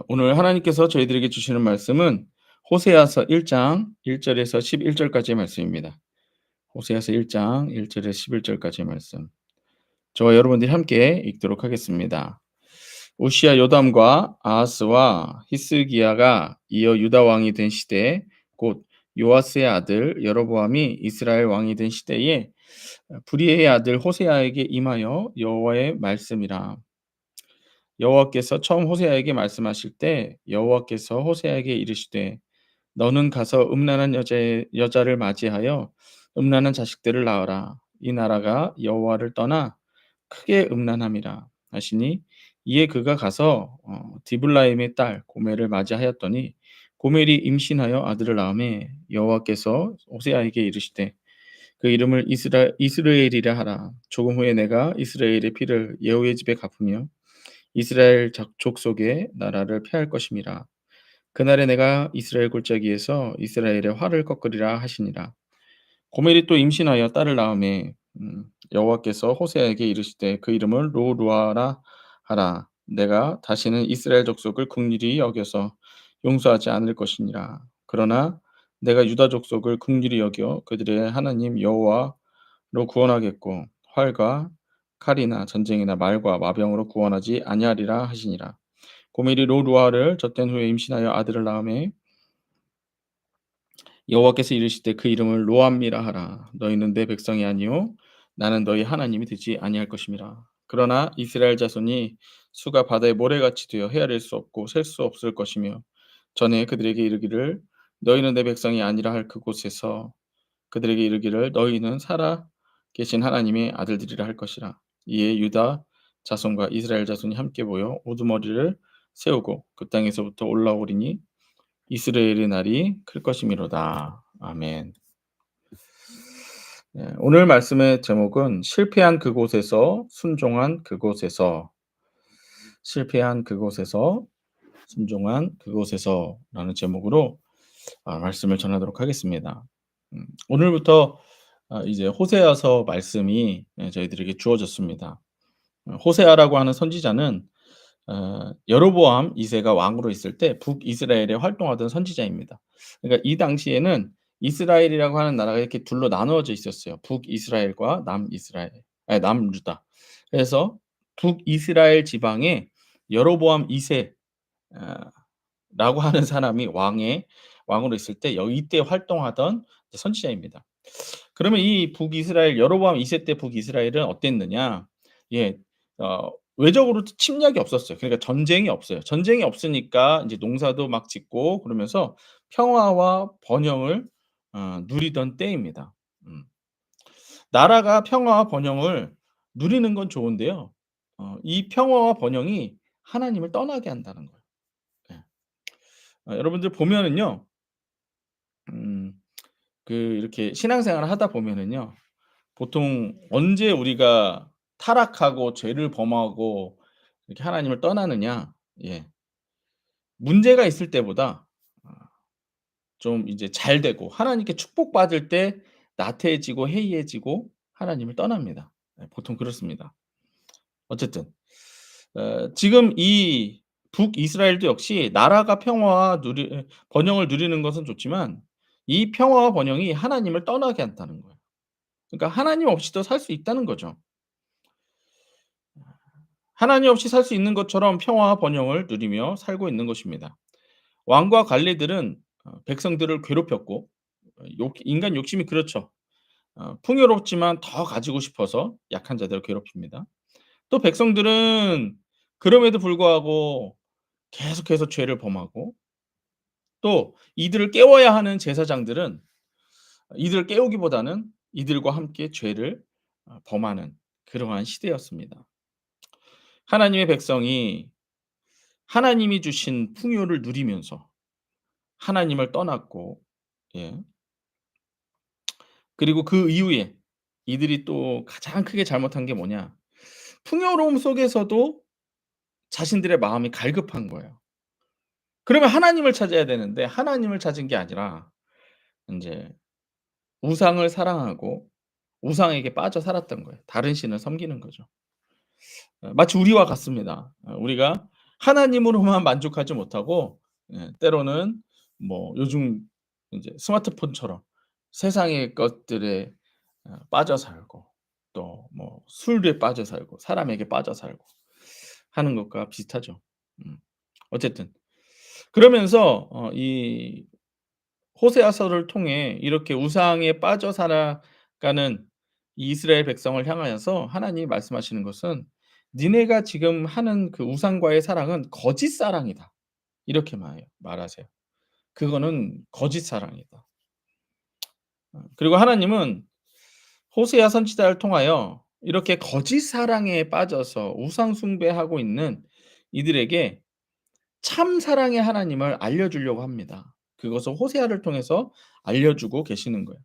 오늘 하나님께서 저희들에게 주시는 말씀은 호세아서 1장 1 절에서 11 절까지의 말씀입니다. 호세아서 1장 1 절에서 11 절까지의 말씀. 저와 여러분들이 함께 읽도록 하겠습니다. 우시야 요담과 아하스와 히스기야가 이어 유다 왕이 된 시대에, 곧 요아스의 아들 여로보암이 이스라엘 왕이 된 시대에, 브리에의 아들 호세아에게 임하여 여호와의 말씀이라. 여호와께서 처음 호세아에게 말씀하실 때 여호와께서 호세아에게 이르시되, 너는 가서 음란한 여자를 맞이하여 음란한 자식들을 낳으라. 이 나라가 여호와를 떠나 크게 음란함이라 하시니, 이에 그가 가서 디블라임의 딸 고멜을 맞이하였더니 고멜이 임신하여 아들을 낳음에 여호와께서 호세아에게 이르시되, 그 이름을 이스라엘이라 하라. 조금 후에 내가 이스라엘의 피를 예후의 집에 갚으며 이스라엘 족속의 나라를 폐할 것임이라. 그날에 내가 이스라엘 골짜기에서 이스라엘의 활을 꺾으리라 하시니라. 고멜이 또 임신하여 딸을 낳음에 여호와께서 호세아에게 이르시되, 그 이름을 로루아라 하라. 내가 다시는 이스라엘 족속을 긍휼히 여겨서 용서하지 않을 것이니라. 그러나 내가 유다 족속을 긍휼히 여겨 그들의 하나님 여호와로 구원하겠고, 활과 칼이나 전쟁이나 말과 마병으로 구원하지 아니하리라 하시니라. 고멜이 로루아를 젖된 후에 임신하여 아들을 낳음에 여호와께서 이르시되, 그 이름을 로암미라 하라. 너희는 내 백성이 아니요 나는 너희 하나님이 되지 아니할 것임이라. 그러나 이스라엘 자손이 수가 바다의 모래같이 되어 헤아릴 수 없고 셀 수 없을 것이며, 전에 그들에게 이르기를 너희는 내 백성이 아니라 할 그곳에서 그들에게 이르기를 너희는 살아 계신 하나님의 아들들이라 할 것이라. 이에 유다 자손과 이스라엘 자손이 함께 모여 우두머리를 세우고 그 땅에서부터 올라오리니 이스라엘의 날이 클 것이미로다. 아멘. 네, 오늘 말씀의 제목은 실패한 그곳에서 순종한 그곳에서, 실패한 그곳에서 순종한 그곳에서라는 제목으로 말씀을 전하도록 하겠습니다. 오늘부터 이제 호세아서 말씀이 저희들에게 주어졌습니다. 호세아라고 하는 선지자는 여로보암 2 세가 왕으로 있을 때 북이스라엘에 활동하던 선지자입니다. 그러니까 이 당시에는 이스라엘이라고 하는 나라가 이렇게 둘로 나누어져 있었어요. 북이스라엘과 남이스라엘, 아니 남유다. 그래서 북이스라엘 지방에 여로보암 2 세 라고 하는 사람이 왕으로 있을 때 이때 활동하던 선지자입니다. 그러면 이 북이스라엘 여로보암 2세 때 북이스라엘은 어땠느냐? 예. 외적으로 침략이 없었어요. 그러니까 전쟁이 없어요. 전쟁이 없으니까 인제 농사도 막 짓고 그러면서 평화와 번영을 누리던 때입니다. 음. 나라가 평화와 번영을 누리는 건 좋은데요. 이 평화와 번영이 하나님을 떠나게 한다는 거예요. 예. 여러분들 보면은요. 음 이렇게 신앙생활을 하다 보면은요. 보통 언제 우리가 타락하고 죄를 범하고 이렇게 하나님을 떠나느냐. 예. 문제가 있을 때보다 아 좀 이제 잘 되고 하나님께 축복받을 때 나태해지고 해이해지고 하나님을 떠납니다. 예, 보통 그렇습니다. 어쨌든 지금 이 북이스라엘도 역시 나라가 평화와 번영을 누리는 것은 좋지만 이 평화와 번영이 하나님을 떠나게 한다는 거예요. 그러니까 하나님 없이도 살 수 있다는 거죠. 하나님 없이 살 수 있는 것처럼 평화와 번영을 누리며 살고 있는 것입니다. 왕과 관리들은 백성들을 괴롭혔고, 욕 인간 욕심이 그렇죠. 풍요롭지만 더 가지고 싶어서 약한 자들을 괴롭힙니다. 또 백성들은 그럼에도 불구하고 계속해서 죄를 범하고, 또 이들을 깨워야 하는 제사장들은 이들을 깨우기보다는 이들과 함께 죄를 범하는 그러한 시대였습니다. 하나님의 백성이 하나님이 주신 풍요를 누리면서 하나님을 떠났고, 예. 그리고 그 이후에 이들이 또 가장 크게 잘못한 게 뭐냐? 풍요로움 속에서도 자신들의 마음이 갈급한 거예요. 그러면 하나님을 찾아야 되는데 하나님을 찾은 게 아니라 인제 우상을 사랑하고 우상에게 빠져 살았던 거예요. 다른 신을 섬기는 거죠. 마치 우리와 같습니다. 우리가 하나님으로만 만족하지 못하고 때로는 뭐 요즘 인제 스마트폰처럼 세상의 것들에 빠져 살고 또 뭐 술에 빠져 살고 사람에게 빠져 살고 하는 것과 비슷하죠. 음. 어쨌든 그러면서 이 호세아서를 통해 이렇게 우상에 빠져 살아가는 이 이스라엘 백성을 향하여서 하나님이 말씀하시는 것은 "니네가 지금 하는 그 우상과의 사랑은 거짓 사랑이다." 이렇게 말하세요. "그거는 거짓 사랑이다." 그리고 하나님은 호세아 선지자를 통하여 이렇게 거짓 사랑에 빠져서 우상 숭배하고 있는 이들에게 참 사랑의 하나님을 알려주려고 합니다. 그것을 호세아를 통해서 알려주고 계시는 거예요.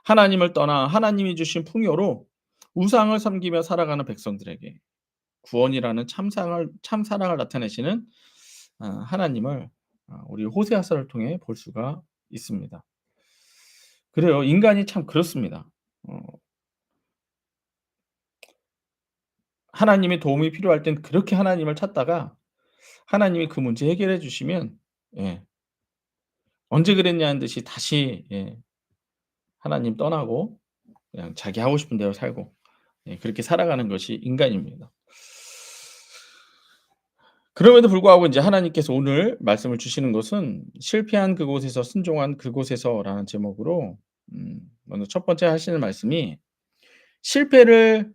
하나님을 떠나 하나님이 주신 풍요로 우상을 섬기며 살아가는 백성들에게 구원이라는 참 사랑을 나타내시는 하나님을 우리 호세아서를 통해 볼 수가 있습니다. 그래요. 인간이 참 그렇습니다. 어 하나님의 도움이 필요할 땐 그렇게 하나님을 찾다가 하나님이 그 문제 해결해 주시면 예 언제 그랬냐는 듯이 다시 하나님 떠나고 그냥 자기 하고 싶은 대로 살고 그렇게 살아가는 것이 인간입니다. 그럼에도 불구하고 인제 하나님께서 오늘 말씀을 주시는 것은 "실패한 그곳에서 순종한 그곳에서"라는 제목으로 먼저 첫 번째 하시는 말씀이 "실패를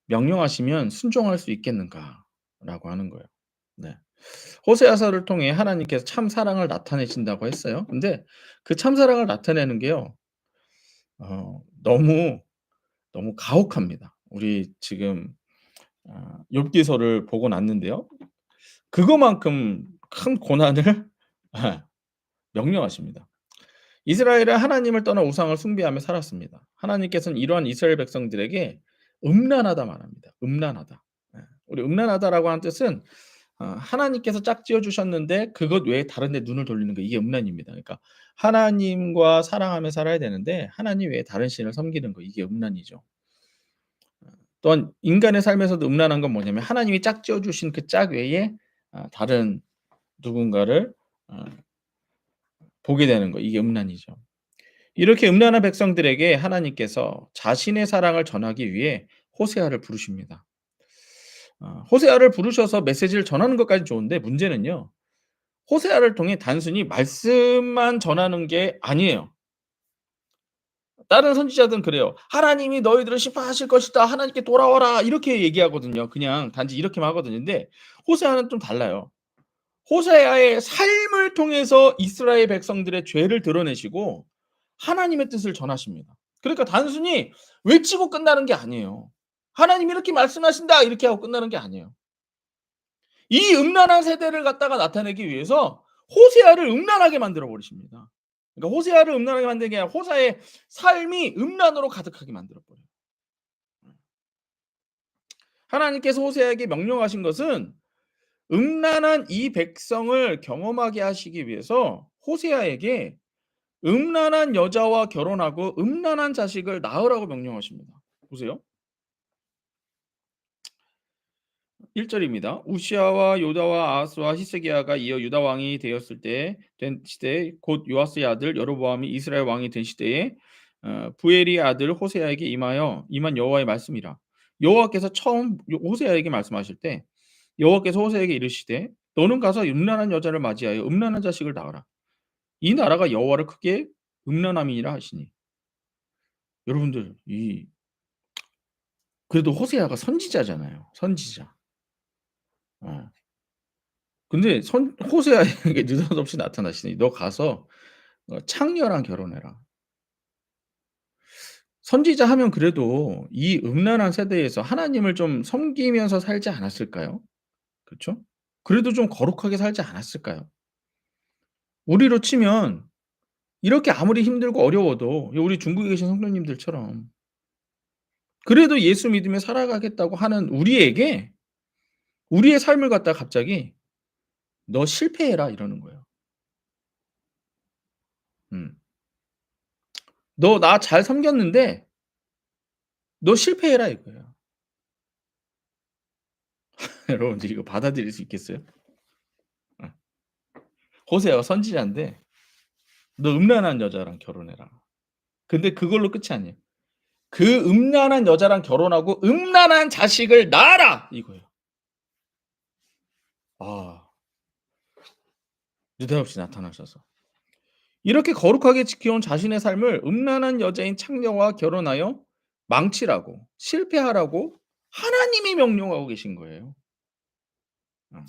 명령하시면 순종할 수 있겠는가?"라고 하는 거예요. 네. 호세아서를 통해 하나님께서 참 사랑을 나타내신다고 했어요. 근데 그 참 사랑을 나타내는 게요. 너무, 너무 가혹합니다. 우리 지금 욥기서를 보고 났는데요. 그거만큼 큰 고난을 예 명령하십니다. 이스라엘은 하나님을 떠나 우상을 숭배하며 살았습니다. 하나님께서는 이러한 이스라엘 백성들에게 음란하다 말합니다. 음란하다. 예. 우리 음란하다라고 하는 뜻은 하나님께서 짝지어 주셨는데 그것 외에 다른 데 눈을 돌리는 거 이게 음란입니다. 그러니까 하나님과 사랑하며 살아야 되는데 하나님 외에 다른 신을 섬기는 거 이게 음란이죠. 또한 인간의 삶에서도 음란한 건 뭐냐면 하나님이 짝지어 주신 그 짝 외에 다른 누군가를 어 보게 되는 거 이게 음란이죠. 이렇게 음란한 백성들에게 하나님께서 자신의 사랑을 전하기 위해 호세아를 부르십니다. 호세아를 부르셔서 메시지를 전하는 것까지는 좋은데 문제는요. 호세아를 통해 단순히 말씀만 전하는 게 아니에요. 다른 선지자들은 그래요. "하나님이 너희들을 심판하실 것이다. 하나님께 돌아와라." 이렇게 얘기하거든요. 그냥 단지 이렇게만 하거든요. 근데 호세아는 좀 달라요. 호세아의 삶을 통해서 이스라엘 백성들의 죄를 드러내시고 하나님의 뜻을 전하십니다. 그러니까 단순히 외치고 끝나는 게 아니에요. "하나님이 이렇게 말씀하신다." 이렇게 하고 끝나는 게 아니에요. 이 음란한 세대를 갖다가 나타내기 위해서 호세아를 음란하게 만들어 버리십니다. 그러니까 호세아를 음란하게 만드는 게 아니라 호세아의 삶이 음란으로 가득하게 만들어 버려요. 하나님께서 호세아에게 명령하신 것은 음란한 이 백성을 경험하게 하시기 위해서 호세아에게 음란한 여자와 결혼하고 음란한 자식을 낳으라고 명령하십니다. 보세요. 1 절입니다. 우시아와 요다와 아하스와 히스기야가 이어 유다 왕이 되었을 때 된 시대에 곧 요아스의 아들 여로보암이 이스라엘 왕이 된 시대에 부엘의 아들 호세아에게 임한 여호와의 말씀이라. 여호와께서 처음 호세아에게 말씀하실 때 여호와께서 호세아에게 이르시되 너는 가서 음란한 여자를 맞이하여 음란한 자식을 낳으라. 이 나라가 여호와를 크게 음란함이니라 하시니. 여러분들 이 그래도 호세아가 선지자잖아요. 선지자. 어. 근데 선 호세아에게 느닷없이 나타나시니 "너 가서 창녀랑 결혼해라." 선지자 하면 그래도 이 음란한 세대에서 하나님을 좀 섬기면서 살지 않았을까요? 그쵸? 그래도 좀 거룩하게 살지 않았을까요? 우리로 치면 이렇게 아무리 힘들고 어려워도 우리 중국에 계신 성도님들처럼 그래도 예수 믿으며 살아가겠다고 하는 우리에게 우리의 삶을 갖다가 갑자기 "너 실패해라." 이러는 거예요. 음. "너 나 잘 섬겼는데 너 실패해라." 이거예요. 여러분들 이거 받아들일 수 있겠어요? 호세아가 선지자인데 "너 음란한 여자랑 결혼해라." 근데 그걸로 끝이 아니에요. "그 음란한 여자랑 결혼하고 음란한 자식을 낳아라." 이거예요. 아 느닷없이 나타나셔서 이렇게 거룩하게 지켜온 자신의 삶을 음란한 여자인 창녀와 결혼하여 망치라고 실패하라고 하나님이 명령하고 계신 거예요. 어.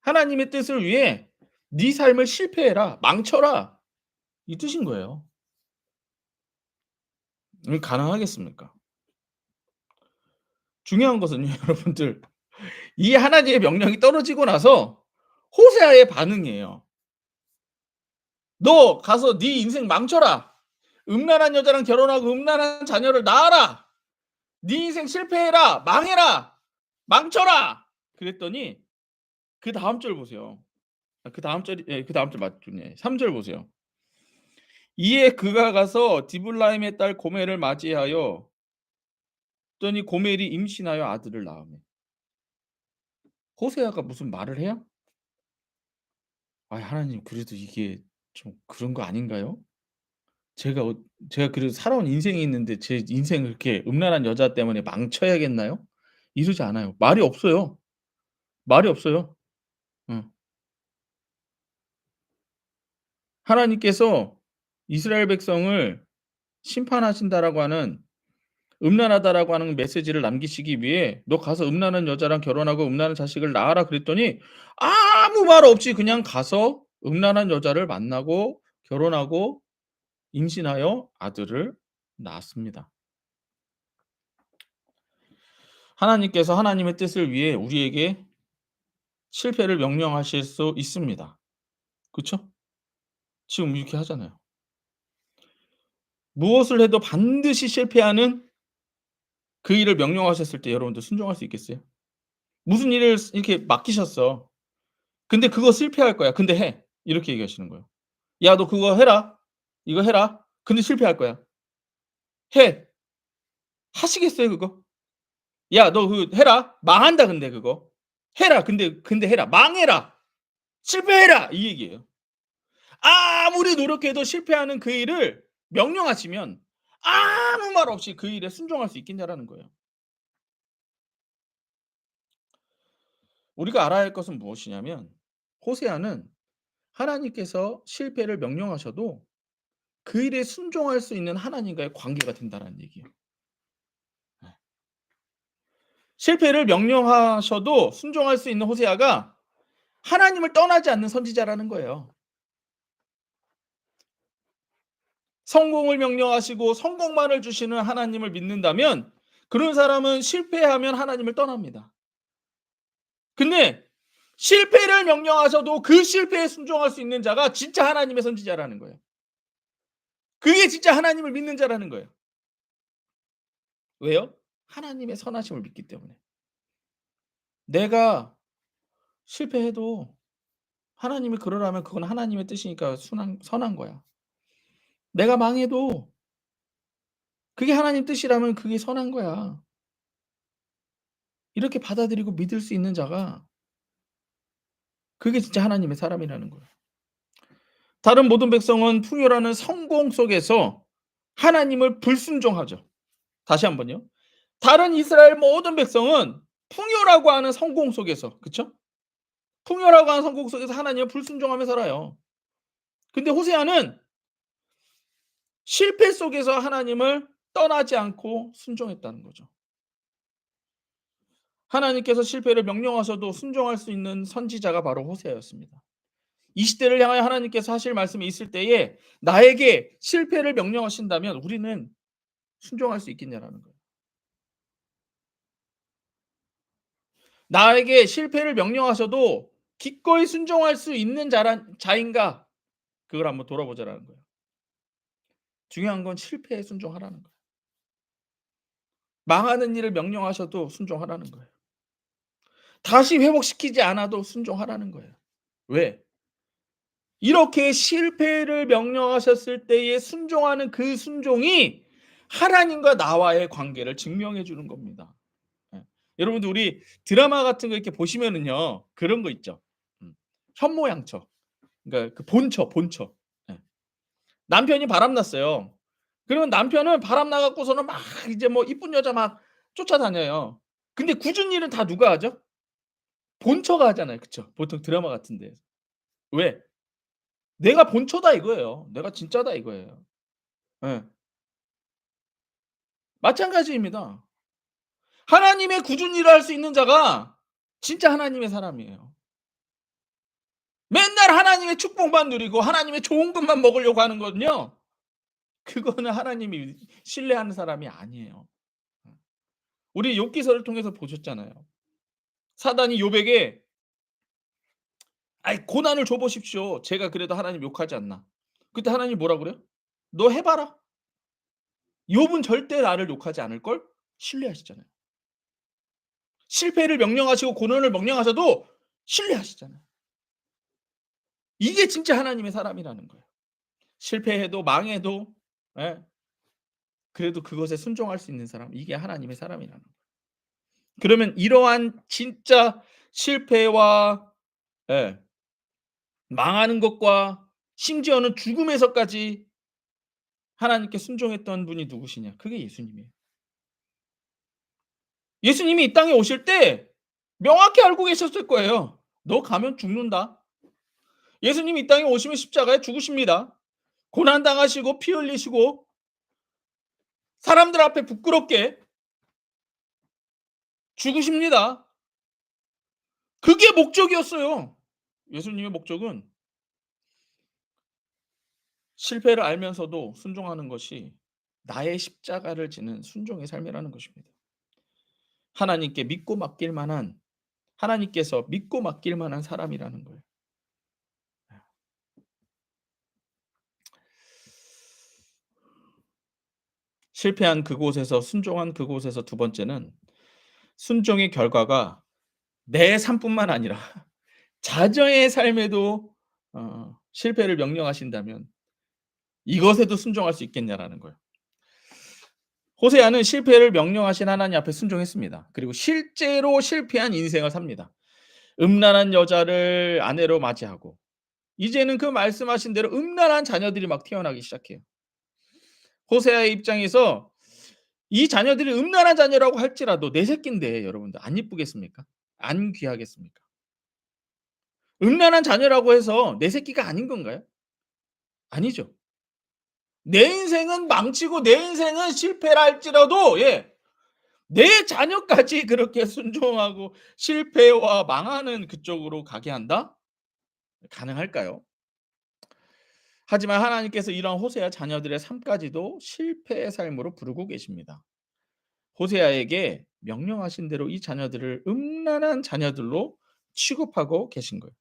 하나님의 뜻을 위해 "네 삶을 실패해라. 망쳐라." 이 뜻인 거예요. 가능하겠습니까? 중요한 것은요 여러분들 이 하나님의 명령이 떨어지고 나서 호세아의 반응이에요. "너 가서 네 인생 망쳐라. 음란한 여자랑 결혼하고 음란한 자녀를 낳아라. 네 인생 실패해라. 망해라. 망쳐라." 그랬더니 그다음 절 보세요. 그다음 절이 예 그다음 절 맞죠. 예. 3절 보세요. "이에 그가 가서 디블라임의 딸 고멜을 맞이하여 더니 고멜이 임신하여 아들을 낳으며." 호세아가 무슨 말을 해요? "아 하나님 그래도 이게 좀 그런 거 아닌가요? 제가 제가 그래도 살아온 인생이 있는데 제 인생을 그렇게 음란한 여자 때문에 망쳐야겠나요?" 이러지 않아요. 말이 없어요. 말이 없어요. 어. 하나님께서 이스라엘 백성을 심판하신다라고 하는 음란하다라고 하는 메시지를 남기시기 위해 "너 가서 음란한 여자랑 결혼하고 음란한 자식을 낳아라." 그랬더니 아무 말 없이 그냥 가서 음란한 여자를 만나고 결혼하고 임신하여 아들을 낳았습니다. 하나님께서 하나님의 뜻을 위해 우리에게 실패를 명령하실 수 있습니다. 그쵸? 지금 이렇게 하잖아요. 무엇을 해도 반드시 실패하는 그 일을 명령하셨을 때 여러분들 순종할 수 있겠어요? 무슨 일을 이렇게 맡기셨어. 근데 "그거 실패할 거야. 근데 해." 이렇게 얘기하시는 거예요. "야 너 그거 해라. 이거 해라. 근데 실패할 거야. 해." 하시겠어요 그거? "야 너 그 해라. 망한다 근데 그거. 해라. 근데 해라. 망해라. 실패해라." 이 얘기예요. 아무리 노력해도 실패하는 그 일을 명령하시면 아무 말 없이 그 일에 순종할 수 있겠냐라는 거예요. 우리가 알아야 할 것은 무엇이냐면 호세아는 하나님께서 실패를 명령하셔도 그 일에 순종할 수 있는 하나님과의 관계가 된다라는 얘기예요. 예. 실패를 명령하셔도 순종할 수 있는 호세아가 하나님을 떠나지 않는 선지자라는 거예요. 성공을 명령하시고 성공만을 주시는 하나님을 믿는다면 그런 사람은 실패하면 하나님을 떠납니다. 근데 실패를 명령하셔도 그 실패에 순종할 수 있는 자가 진짜 하나님의 선지자라는 거예요. 그게 진짜 하나님을 믿는 자라는 거예요. 왜요? 하나님의 선하심을 믿기 때문에. 내가 실패해도 하나님이 그러라면 그건 하나님의 뜻이니까 순한 선한 거야. 내가 망해도 그게 하나님 뜻이라면 그게 선한 거야. 이렇게 받아들이고 믿을 수 있는 자가 그게 진짜 하나님의 사람이라는 거예요. 다른 모든 백성은 풍요라는 성공 속에서 하나님을 불순종하죠. 다시 한번요. 다른 이스라엘 모든 백성은 풍요라고 하는 성공 속에서 그쵸? 풍요라고 하는 성공 속에서 하나님을 불순종하며 살아요. 근데 호세아는 실패 속에서 하나님을 떠나지 않고 순종했다는 거죠. 하나님께서 실패를 명령하셔도 순종할 수 있는 선지자가 바로 호세아였습니다. 이 시대를 향하여 하나님께서 하실 말씀이 있을 때에 나에게 실패를 명령하신다면 우리는 순종할 수 있겠냐라는 거예요. 나에게 실패를 명령하셔도 기꺼이 순종할 수 있는 자인가 그걸 한번 돌아보자라는 거예요. 중요한 건 실패에 순종하라는 거예요. 망하는 일을 명령하셔도 순종하라는 거예요. 다시 회복시키지 않아도 순종하라는 거예요. 왜? 이렇게 실패를 명령하셨을 때에 순종하는 그 순종이 하나님과 나와의 관계를 증명해 주는 겁니다. 예. 여러분들 우리 드라마 같은 거 이렇게 보시면은요. 그런 거 있죠. 음. 현모양처. 그러니까 그 본처. 예. 남편이 바람 났어요. 그러면 남편은 바람 나 갖고서는 막 이제 뭐 이쁜 여자 막 쫓아다녀요. 근데 굳은 일은 다 누가 하죠? 본처가 하잖아요. 그쵸? 보통 드라마 같은 데에서. 왜? "내가 본처다." 이거예요. "내가 진짜다." 이거예요. 예. 마찬가지입니다. 하나님의 굳은 일을 할 수 있는 자가 진짜 하나님의 사람이에요. 맨날 하나님의 축복만 누리고 하나님의 좋은 것만 먹으려고 하는 거는요, 그거는 하나님이 신뢰하는 사람이 아니에요. 우리 욥기서를 통해서 보셨잖아요. 사단이 욥에게 "아이 고난을 줘 보십시오. 제가 그래도 하나님 욕하지 않나." 그때 하나님이 뭐라 그래요? "너 해 봐라." 욥은 절대 나를 욕하지 않을 걸 신뢰하시잖아요. 실패를 명령하시고 고난을 명령하셔도 신뢰하시잖아요. 이게 진짜 하나님의 사람이라는 거예요. 실패해도 망해도, 예, 그래도 그것에 순종할 수 있는 사람, 이게 하나님의 사람이라는 거예요. 그러면 이러한 진짜 실패와, 예, 망하는 것과 심지어는 죽음에서까지 하나님께 순종했던 분이 누구시냐? 그게 예수님이에요. 예수님이 이 땅에 오실 때 명확히 알고 계셨을 거예요. "너 가면 죽는다." 예수님이 이 땅에 오시면 십자가에 죽으십니다. 고난 당하시고 피 흘리시고 사람들 앞에 부끄럽게 죽으십니다. 그게 목적이었어요. 예수님의 목적은 실패를 알면서도 순종하는 것이 나의 십자가를 지는 순종의 삶이라는 것입니다. 하나님께 믿고 맡길 만한, 하나님께서 믿고 맡길 만한 사람이라는 거예요. 실패한 그곳에서 순종한 그곳에서 두 번째는 순종의 결과가 내 삶뿐만 아니라 자녀의 삶에도 실패를 명령하신다면 이것에도 순종할 수 있겠냐라는 거예요. 호세아는 실패를 명령하신 하나님 앞에 순종했습니다. 그리고 실제로 실패한 인생을 삽니다. 음란한 여자를 아내로 맞이하고 이제는 그 말씀하신 대로 음란한 자녀들이 막 태어나기 시작해요. 호세아의 입장에서 이 자녀들이 음란한 자녀라고 할지라도 내 새끼인데 여러분들 안 이쁘겠습니까? 안 귀하겠습니까? 음란한 자녀라고 해서 내 새끼가 아닌 건가요? 아니죠. 내 인생은 망치고 내 인생은 실패를 할지라도, 예, 내 자녀까지 그렇게 순종하고 실패와 망하는 그쪽으로 가게 한다? 가능할까요? 하지만 하나님께서 이러한 호세아 자녀들의 삶까지도 실패의 삶으로 부르고 계십니다. 호세아에게 명령하신 대로 이 자녀들을 음란한 자녀들로 취급하고 계신 거예요.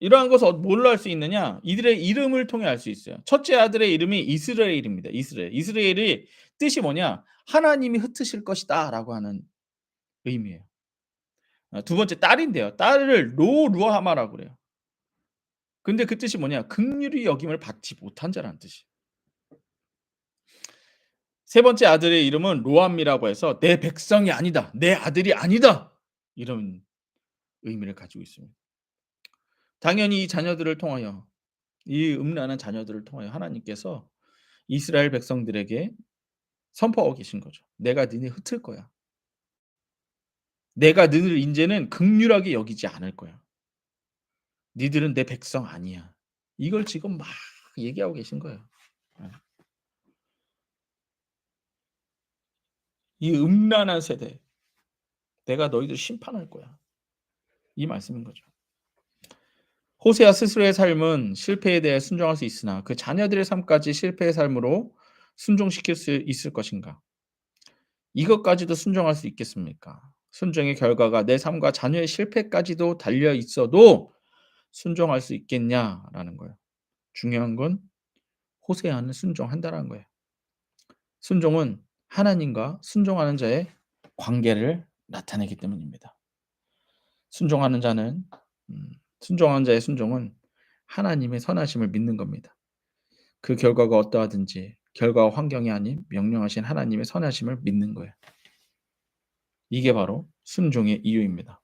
이러한 것을 뭘로 알 수 있느냐? 이들의 이름을 통해 알 수 있어요. 첫째 아들의 이름이 이스라엘입니다. 이스라엘. 이스라엘이 뜻이 뭐냐? 하나님이 흩으실 것이다라고 하는 의미예요. 두 번째 딸인데요. 딸을 루하마라고 그래요. 근데 그 뜻이 뭐냐? 긍휼히 여김을 받지 못한 자라는 뜻이에요. 세 번째 아들의 이름은 로암이라고 해서 내 백성이 아니다. 내 아들이 아니다. 이런 의미를 가지고 있습니다. 당연히 이 자녀들을 통하여, 이 음란한 자녀들을 통하여 하나님께서 이스라엘 백성들에게 선포하고 계신 거죠. "내가 너네 흩을 거야. 내가 너희를 인제는 긍휼하게 여기지 않을 거야. 니들은 내 백성 아니야." 이걸 지금 막 얘기하고 계신 거예요. 예. 이 음란한 세대, 내가 너희들 심판할 거야. 이 말씀인 거죠. 호세아 스스로의 삶은 실패에 대해 순종할 수 있으나 그 자녀들의 삶까지 실패의 삶으로 순종시킬 수 있을 것인가? 이것까지도 순종할 수 있겠습니까? 순종의 결과가 내 삶과 자녀의 실패까지도 달려 있어도 순종할 수 있겠냐라는 거예요. 중요한 건 호세아는 순종한다라는 거예요. 순종은 하나님과 순종하는 자의 관계를 나타내기 때문입니다. 순종하는 자는 순종하는 자의 순종은 하나님의 선하심을 믿는 겁니다. 그 결과가 어떠하든지 결과와 환경이 아닌 명령하신 하나님의 선하심을 믿는 거예요. 이게 바로 순종의 이유입니다.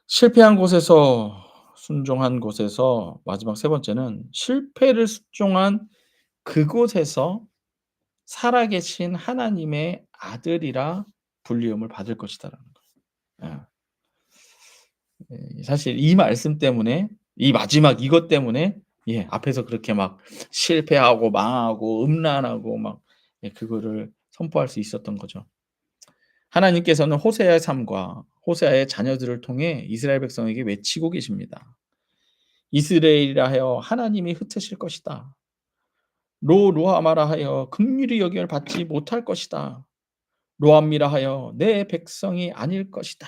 실패한 곳에서 순종한 곳에서 마지막 세 번째는 실패를 순종한 그곳에서 살아계신 하나님의 아들이라 불리움을 받을 것이다라는 거예요. 사실 이 말씀 때문에 이 마지막 이것 때문에 앞에서 그렇게 막 실패하고 망하고 음란하고 막 그거를 선포할 수 있었던 거죠. 하나님께서는 호세아의 삶과 호세아의 자녀들을 통해 이스라엘 백성에게 외치고 계십니다. 이스라엘이라 하여 하나님이 흩으실 것이다. 루하마라 하여 긍휼히 여김을 받지 못할 것이다. 로암미라 하여 내 백성이 아닐 것이다.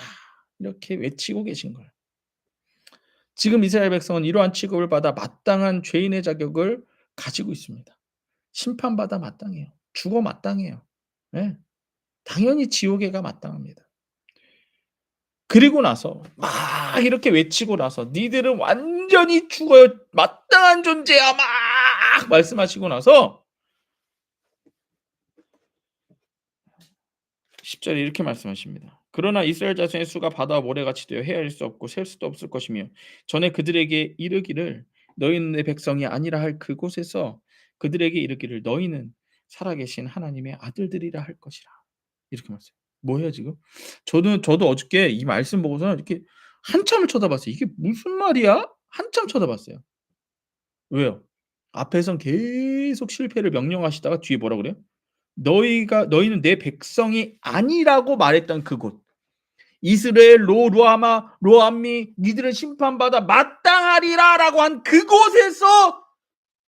이렇게 외치고 계신 거예요. 지금 이스라엘 백성은 이러한 취급을 받아 마땅한 죄인의 자격을 가지고 있습니다. 심판받아 마땅해요. 죽어 마땅해요. 예. 당연히 지옥에 가 마땅합니다. 그리고 나서 막 이렇게 외치고 나서 "니들은 완전히 죽어요. 마땅한 존재야." 막 말씀하시고 나서 10 절에 이렇게 말씀하십니다. "그러나 이스라엘 자손의 수가 바다와 모래같이 되어 헤아릴 수 없고 셀 수도 없을 것이며 전에 그들에게 이르기를 너희는 내 백성이 아니라 할 그곳에서 그들에게 이르기를 너희는 살아계신 하나님의 아들들이라 할 것이라." 이렇게 말씀해요. 뭐예요 지금? 저도 어저께 이 말씀 보고서 이렇게 한참을 쳐다봤어요. '이게 무슨 말이야?' 한참 쳐다봤어요. 왜요? 앞에선 계속 실패를 명령하시다가 뒤에 뭐라 그래요? "너희는 내 백성이 아니라고 말했던 그곳. 이스라엘 로암미 니들은 심판받아 마땅하리라라고 한 그곳에서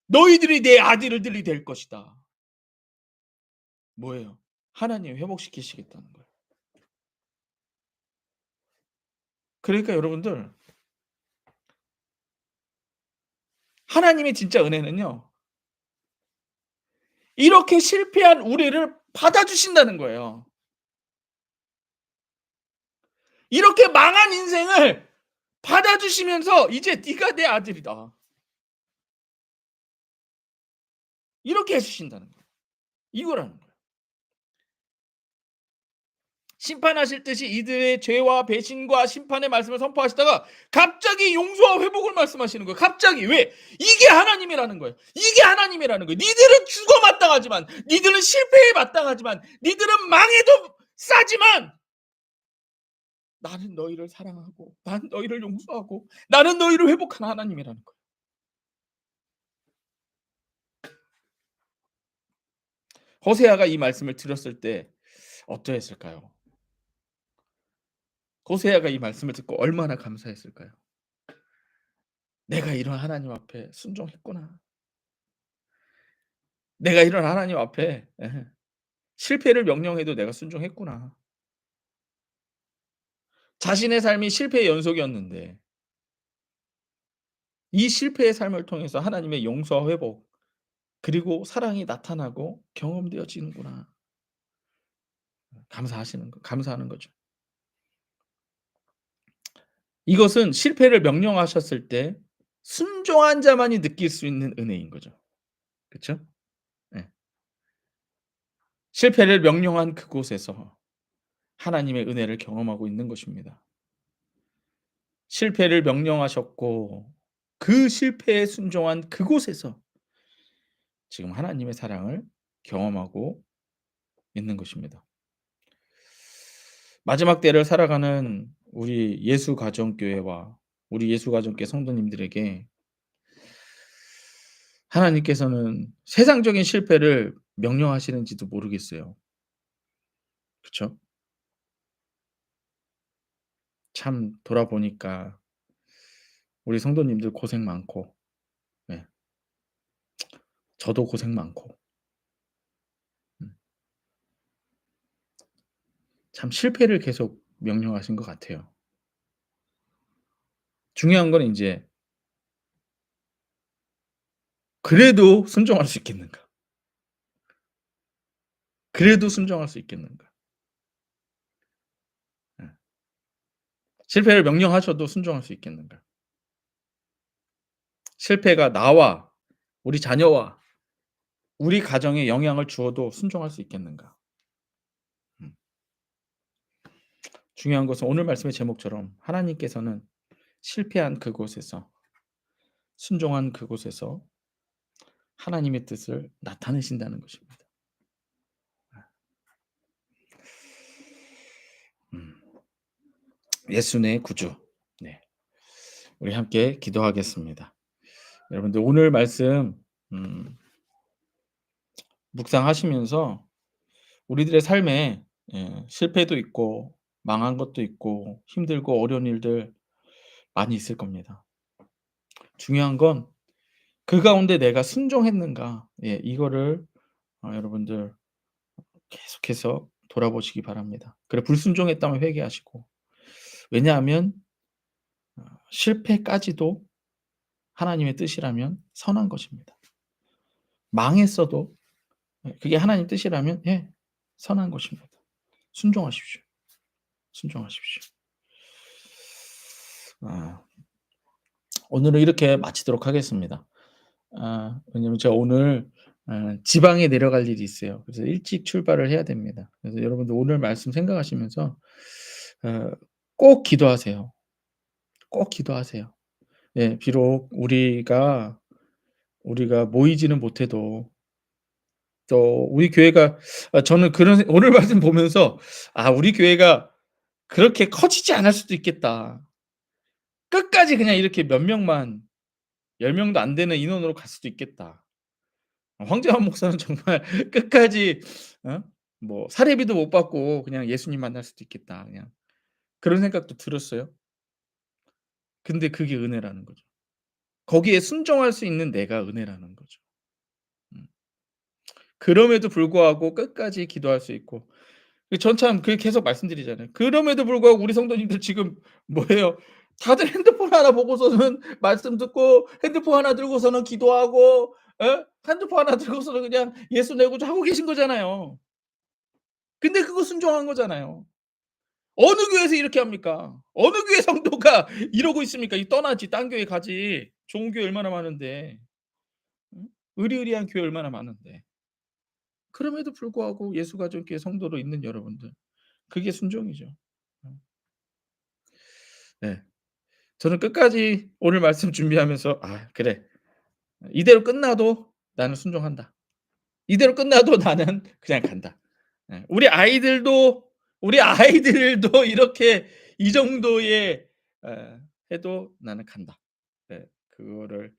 너희들이 내 아들들이 될 것이다." 뭐예요? 하나님이 회복시키시겠다는 거예요. 그러니까 여러분들 하나님의 진짜 은혜는요. 이렇게 실패한 우리를 받아주신다는 거예요. 이렇게 망한 인생을 받아주시면서 "이제 네가 내 아들이다." 이렇게 해 주신다는 거예요. 이거라는 거예요. 심판하실 듯이 이들의 죄와 배신과 심판의 말씀을 선포하시다가 갑자기 용서와 회복을 말씀하시는 거예요. 갑자기. 왜? 이게 하나님이라는 거예요. 이게 하나님이라는 거예요. 니들은 죽어 마땅하지만, 니들은 실패에 마땅하지만, 니들은 망해도 싸지만 나는 너희를 사랑하고 난 너희를 용서하고 나는 너희를 회복하는 하나님이라는 거예요. 호세아가 이 말씀을 들었을 때 어떠했을까요? 호세아가 이 말씀을 듣고 얼마나 감사했을까요? '내가 이런 하나님 앞에 순종했구나. 내가 이런 하나님 앞에 실패를 명령해도 내가 순종했구나.' 자신의 삶이 실패의 연속이었는데 이 실패의 삶을 통해서 하나님의 용서와 회복 그리고 사랑이 나타나고 경험되어지는구나. 감사하는 거죠. 이것은 실패를 명령하셨을 때 순종한 자만이 느낄 수 있는 은혜인 거죠. 그쵸? 예. 실패를 명령한 그곳에서 하나님의 은혜를 경험하고 있는 것입니다. 실패를 명령하셨고 그 실패에 순종한 그곳에서 지금 하나님의 사랑을 경험하고 있는 것입니다. 마지막 때를 살아가는 우리 예수가정교회와 우리 예수가정교회 성도님들에게 하나님께서는 세상적인 실패를 명령하시는지도 모르겠어요. 그쵸? 참 돌아보니까 우리 성도님들 고생 많고 예 저도 고생 많고 음 참 실패를 계속 명령하신 것 같아요. 중요한 건 인제 그래도 순종할 수 있겠는가? 그래도 순종할 수 있겠는가? 예. 실패를 명령하셔도 순종할 수 있겠는가? 실패가 나와 우리 자녀와 우리 가정에 영향을 주어도 순종할 수 있겠는가? 음. 중요한 것은 오늘 말씀의 제목처럼 하나님께서는 실패한 그곳에서, 순종한 그곳에서 하나님의 뜻을 나타내신다는 것입니다. 음. 예수 내 구주. 네. 우리 함께 기도하겠습니다. 여러분들 오늘 말씀 음 묵상하시면서 우리들의 삶에 실패도 있고 망한 것도 있고 힘들고 어려운 일들 많이 있을 겁니다. 중요한 건 그 가운데 내가 순종했는가, 이거를 여러분들 계속해서 돌아보시기 바랍니다. 그래 불순종했다면 회개하시고. 왜냐하면 실패까지도 하나님의 뜻이라면 선한 것입니다. 망했어도 그게 하나님 뜻이라면 선한 것입니다. 순종하십시오. 순종하십시오. 오늘은 이렇게 마치도록 하겠습니다. 왜냐면 제가 오늘 지방에 내려갈 일이 있어요. 그래서 일찍 출발을 해야 됩니다. 그래서 여러분들 오늘 말씀 생각하시면서 어 꼭 기도하세요. 꼭 기도하세요. 예, 비록 우리가 모이지는 못해도 또 우리 교회가 저는 오늘 말씀 보면서 '우리 교회가 그렇게 커지지 않을 수도 있겠다. 끝까지 그냥 이렇게 몇 명만 10 명도 안 되는 인원으로 갈 수도 있겠다.' 황재환 목사는 정말 끝까지 어 뭐 사례비도 못 받고 그냥 예수님 만날 수도 있겠다. 그냥 그런 생각도 들었어요. 근데 그게 은혜라는 거죠. 거기에 순종할 수 있는 내가 은혜라는 거죠. 음. 그럼에도 불구하고 끝까지 기도할 수 있고, 전 참 계속 말씀드리잖아요. 그럼에도 불구하고 우리 성도님들 지금 뭐예요? 다들 핸드폰 하나 보고서는 말씀 듣고 핸드폰 하나 들고서는 기도하고 핸드폰 하나 들고서는 그냥 예수 내 구주 하고 계신 거잖아요. 근데 그거 순종한 거잖아요. 어느 교회에서 이렇게 합니까? 어느 교회 성도가 이러고 있습니까? 떠나지 딴 교회 가지. 좋은 교회 얼마나 많은데. 응? 의리의리한 교회 얼마나 많은데. 그럼에도 불구하고 예수가족교회 성도로 있는 여러분들, 그게 순종이죠. 음. 네. 저는 끝까지 오늘 말씀 준비하면서 '아 그래. 이대로 끝나도 나는 순종한다. 이대로 끝나도 나는 그냥 간다.' 우리 아이들도 이렇게 이 정도의 해도 나는 간다. 네. 그거를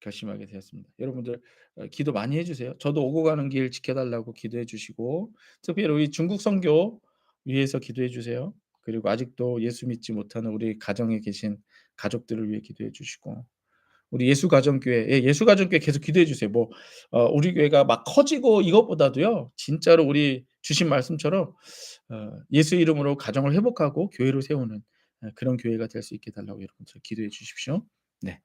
결심하게 되었습니다. 여러분들 기도 많이 해 주세요. 저도 오고 가는 길 지켜 달라고 기도해 주시고, 특별히 우리 중국 선교 위해서 기도해 주세요. 그리고 아직도 예수 믿지 못하는 우리 가정에 계신 가족들을 위해 기도해 주시고, 우리 예수가정교회, 예수가정교회 계속 기도해 주세요. 우리 교회가 막 커지고 이것보다도요. 진짜로 우리 주신 말씀처럼 예수 이름으로 가정을 회복하고 교회를 세우는 그런 교회가 될 수 있게 달라고 여러분들 기도해 주십시오. 네.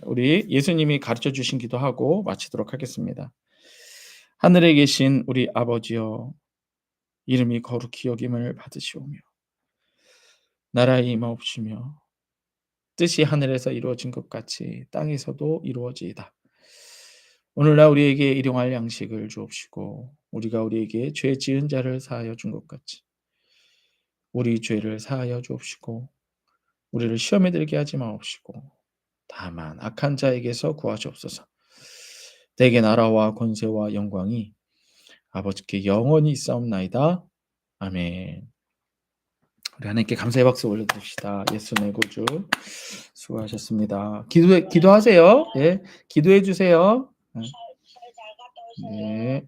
우리 예수님이 가르쳐 주신 기도하고 마치도록 하겠습니다. 하늘에 계신 우리 아버지여, 이름이 거룩히 여김을 받으시오며 나라의 임하옵시며 뜻이 하늘에서 이루어진 것 같이 땅에서도 이루어지이다. 오늘날 우리에게 일용할 양식을 주옵시고 우리가 우리에게 죄 지은 자를 사하여 준 것 같이 우리 죄를 사하여 주옵시고 우리를 시험에 들게 하지 마옵시고 다만 악한 자에게서 구하시옵소서. 대개 나라와 권세와 영광이 아버지께 영원히 있사옵나이다. 아멘. 우리 하나님께 감사의 박수 올려드립시다. 예수 내 구주 수고하셨습니다. 기도하세요. 예, 기도해 주세요. 네.